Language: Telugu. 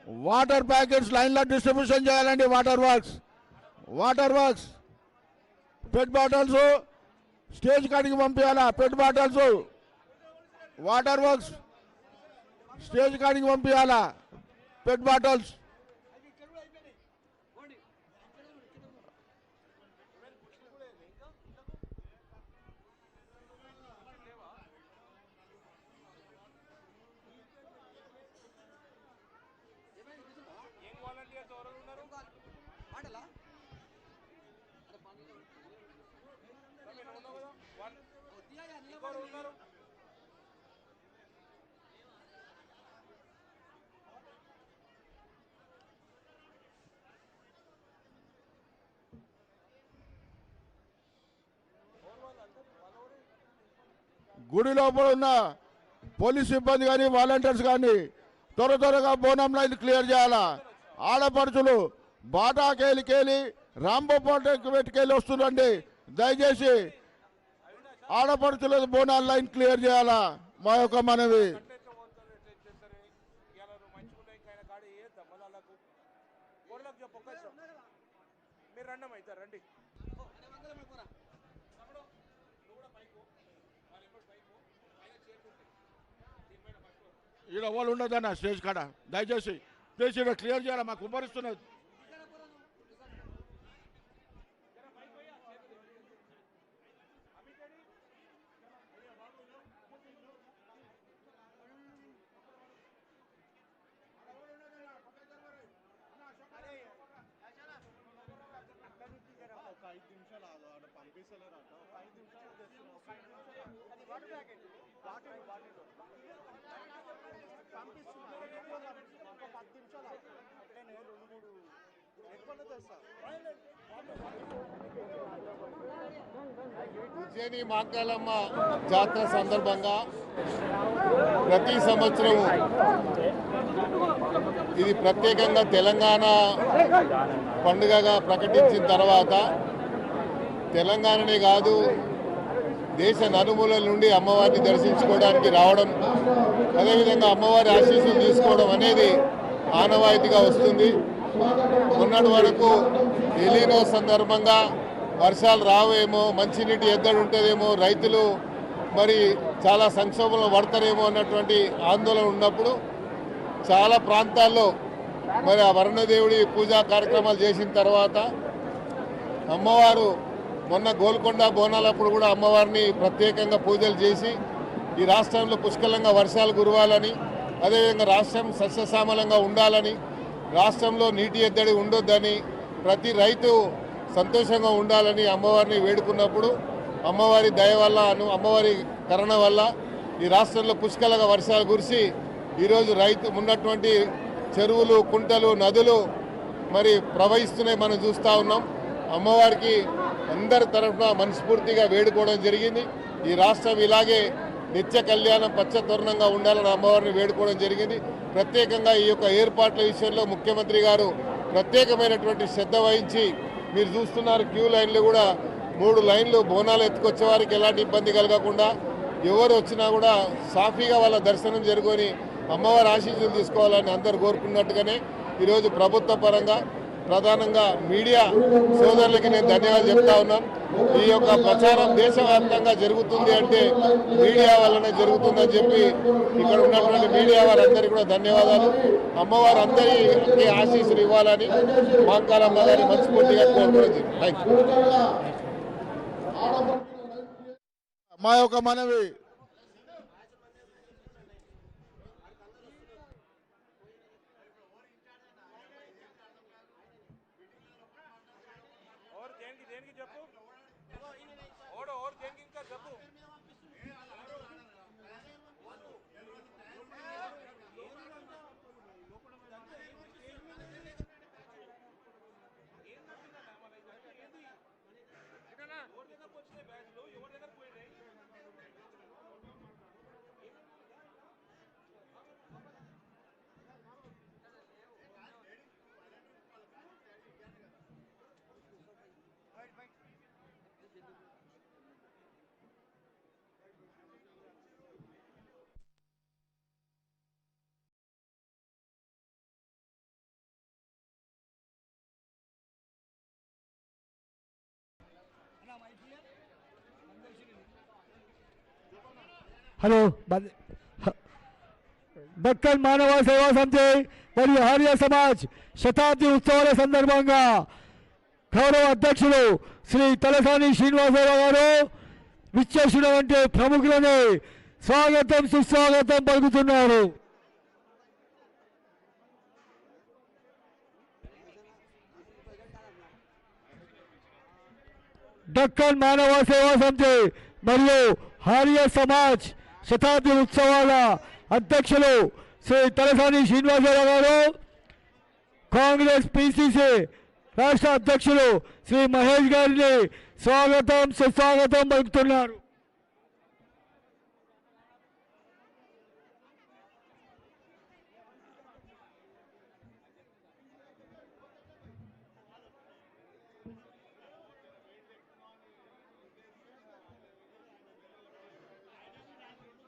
వాటర్ ప్యాకెట్స్ లైన్లో డిస్ట్రిబ్యూషన్ చేయాలండి. వాటర్ వర్క్స్ పెట్ బాటిల్స్ స్టేజ్ కాడికి పంపించాలా. పెట్ బాటిల్స్ వాటర్ వర్క్స్ స్టేజ్ కాడికి పంపించాలా. పెట్ బాటిల్స్ గుడి లోపల ఉన్న పోలీస్ సిబ్బంది కానీ వాలంటీర్స్ కానీ త్వరగా బోనం లైన్ క్లియర్ చేయాలా. ఆడపడుచులు బాటాకేలికేలి రాంబోపాటకి పెట్టుకెళ్ళి వస్తుందండి. దయచేసి ఆడపడుచుల బోనాల లైన్ క్లియర్ చేయాలా మా యొక్క మనవి. ఈడ వాళ్ళు ఉండదన్న స్టేజ్ కాడ దయచేసి ప్లేస్ ఇక్కడ క్లియర్ చేయాలి. మాకు ఉపరిస్తున్నది. ఉజ్జయిని మహంకాళమ్మ జాతర సందర్భంగా ప్రతి సంవత్సరం ఇది ప్రత్యేకంగా తెలంగాణ పండుగగా ప్రకటించిన తర్వాత తెలంగాణనే కాదు దేశ నలుమూలల నుండి అమ్మవారిని దర్శించుకోవడానికి రావడం, అదేవిధంగా అమ్మవారి ఆశీస్సులు తీసుకోవడం అనేది ఆనవాయితీగా వస్తుంది. మొన్నటి వరకు ఎలీనో సందర్భంగా వర్షాలు రావేమో, మంచినీటి ఎద్దడి ఉంటుందేమో, రైతులు మరి చాలా సంక్షోభంలో పడతారేమో అన్నటువంటి ఆందోళన ఉన్నప్పుడు చాలా ప్రాంతాల్లో మరి ఆ వరుణదేవుడి పూజా కార్యక్రమాలు చేసిన తర్వాత అమ్మవారు మొన్న గోల్కొండ బోనాలప్పుడు కూడా అమ్మవారిని ప్రత్యేకంగా పూజలు చేసి ఈ రాష్ట్రంలో పుష్కలంగా వర్షాలు కురవాలని, అదేవిధంగా రాష్ట్రం సస్యశ్యామలంగా ఉండాలని, రాష్ట్రంలో నీటి ఎద్దడి ఉండొద్దని, ప్రతి రైతు సంతోషంగా ఉండాలని అమ్మవారిని వేడుకున్నప్పుడు అమ్మవారి దయ వల్ల అమ్మవారి కరుణ వల్ల ఈ రాష్ట్రంలో పుష్కలంగా వర్షాలు కురిసి ఈరోజు రైతు ఉన్నటువంటి చెరువులు, కుంటలు, నదులు మరి ప్రవహిస్తున్నాయి మనం చూస్తూ ఉన్నాం. అమ్మవారికి అందరి తరఫున మనస్ఫూర్తిగా వేడుకోవడం జరిగింది. ఈ రాష్ట్రం ఇలాగే నిత్య కళ్యాణం పచ్చతోరణంగా ఉండాలని అమ్మవారిని వేడుకోవడం జరిగింది. ప్రత్యేకంగా ఈ యొక్క ఏర్పాట్ల విషయంలో ముఖ్యమంత్రి గారు ప్రత్యేకమైనటువంటి శ్రద్ధ వహించి మీరు చూస్తున్నారు క్యూ లైన్లు కూడా 3 లైన్లు బోనాలు ఎత్తుకొచ్చే వారికి ఎలాంటి ఇబ్బంది కలగకుండా ఎవరు వచ్చినా కూడా సాఫీగా వాళ్ళ దర్శనం జరుగుని అమ్మవారి ఆశీస్సులు తీసుకోవాలని అందరూ కోరుకున్నట్టుగానే ఈరోజు ప్రభుత్వ పరంగా ప్రధానంగా మీడియా సోదరులకి నేను ధన్యవాదాలు చెప్తా ఉన్నాను. ఈ యొక్క ప్రచారం దేశవ్యాప్తంగా జరుగుతుంది అంటే మీడియా వల్లనే జరుగుతుందని చెప్పి ఇక్కడ ఉన్నటువంటి మీడియా వారందరికీ కూడా ధన్యవాదాలు. అమ్మవారు అందరికీ ఆశీస్సులు ఇవ్వాలని మహంకాళమ్మ గారి మనస్ఫూర్తిగా కోరుకోవడం జరిగింది. మా యొక్క మనవి హలో దక్కన్ మానవ సేవా సమితి మరియు ఆర్య సమాజ్ శతాబ్ది ఉత్సవాల సందర్భంగా గౌరవ అధ్యక్షులు శ్రీ తలసాని శ్రీనివాసరావు గారు విచ్చేసినటువంటి ప్రముఖులను స్వాగతం సుస్వాగతం పలుకుతున్నారు. దక్కన్ మానవ సేవా సమితి మరియు ఆర్య సమాజ్ శతాబ్ది ఉత్సవాల అధ్యక్షులు శ్రీ తలసాని శ్రీనివాసరావు గారు, కాంగ్రెస్ పిసిసి రాష్ట్ర అధ్యక్షులు శ్రీ మహేష్ గారిని స్వాగతం సుస్వాగతం పలుకుతున్నారు.